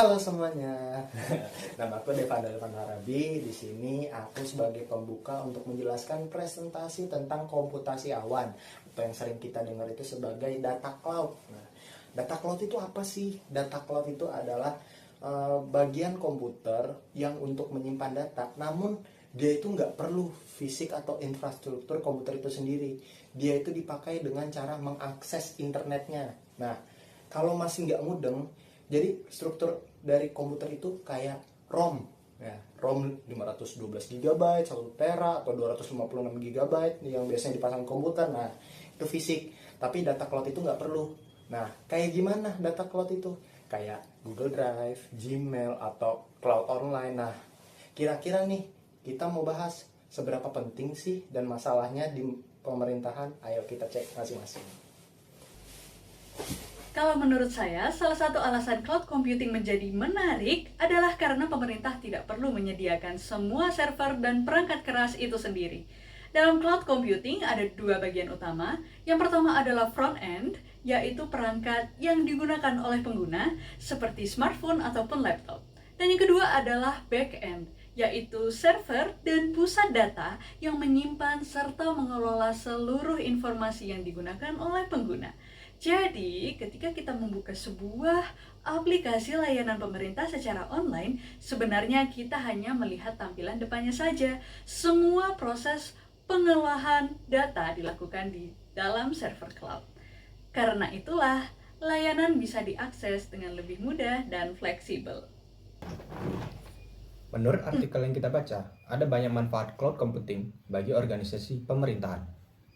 Halo semuanya, nama aku Devanda Harabi. Di sini aku sebagai pembuka untuk menjelaskan presentasi tentang komputasi awan atau yang sering kita dengar itu sebagai data cloud. Nah, data cloud itu apa sih? Data cloud itu adalah bagian komputer yang untuk menyimpan data, namun dia itu nggak perlu fisik atau infrastruktur komputer itu sendiri. Dia itu dipakai dengan cara mengakses internetnya. Nah, kalau masih nggak mudeng, jadi struktur dari komputer itu kayak ROM, ya, ROM 512 GB, 1 tera atau 256 GB yang biasanya dipasang komputer. Nah, itu fisik. Tapi data cloud itu nggak perlu. Nah, kayak gimana data cloud itu? Kayak Google Drive, Gmail, atau cloud online. Nah, kira-kira nih kita mau bahas seberapa penting sih dan masalahnya di pemerintahan. Ayo kita cek masing-masing. Kalau menurut saya, salah satu alasan cloud computing menjadi menarik adalah karena pemerintah tidak perlu menyediakan semua server dan perangkat keras itu sendiri. Dalam cloud computing ada dua bagian utama. Yang pertama adalah front end, yaitu perangkat yang digunakan oleh pengguna seperti smartphone ataupun laptop. Dan yang kedua adalah back end, yaitu server dan pusat data yang menyimpan serta mengelola seluruh informasi yang digunakan oleh pengguna. Jadi, ketika kita membuka sebuah aplikasi layanan pemerintah secara online, sebenarnya kita hanya melihat tampilan depannya saja. Semua proses pengolahan data dilakukan di dalam server cloud. Karena itulah, layanan bisa diakses dengan lebih mudah dan fleksibel. Menurut artikel yang kita baca, ada banyak manfaat cloud computing bagi organisasi pemerintahan.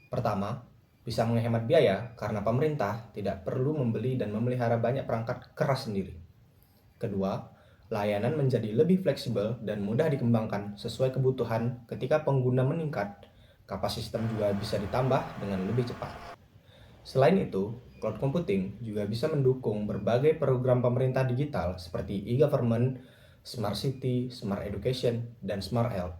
Pertama, bisa menghemat biaya karena pemerintah tidak perlu membeli dan memelihara banyak perangkat keras sendiri. Kedua, layanan menjadi lebih fleksibel dan mudah dikembangkan sesuai kebutuhan ketika pengguna meningkat. Kapasitas sistem juga bisa ditambah dengan lebih cepat. Selain itu, cloud computing juga bisa mendukung berbagai program pemerintah digital seperti e-government, smart city, smart education, dan smart health.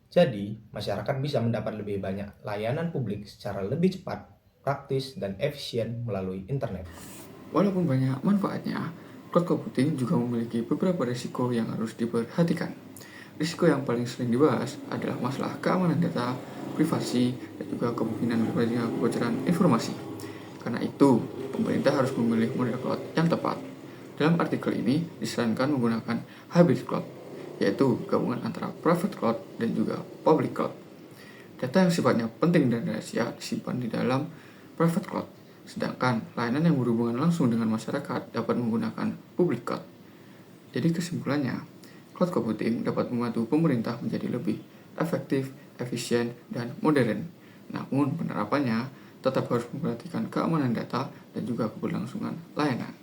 Jadi, masyarakat bisa mendapat lebih banyak layanan publik secara lebih cepat, praktis, dan efisien melalui internet. Walaupun banyak manfaatnya, cloud computing juga memiliki beberapa risiko yang harus diperhatikan. Risiko yang paling sering dibahas adalah masalah keamanan data, privasi, dan juga kemungkinan berbagai kebocoran informasi. Karena itu, pemerintah harus memilih model cloud yang tepat. Dalam artikel ini disarankan menggunakan hybrid cloud, yaitu gabungan antara private cloud dan juga public cloud. Data yang sifatnya penting dan rahasia disimpan di dalam private cloud, sedangkan layanan yang berhubungan langsung dengan masyarakat dapat menggunakan public cloud. Jadi kesimpulannya, cloud computing dapat membantu pemerintah menjadi lebih efektif, efisien, dan modern. Namun penerapannya tetap harus memperhatikan keamanan data dan juga keberlangsungan layanan.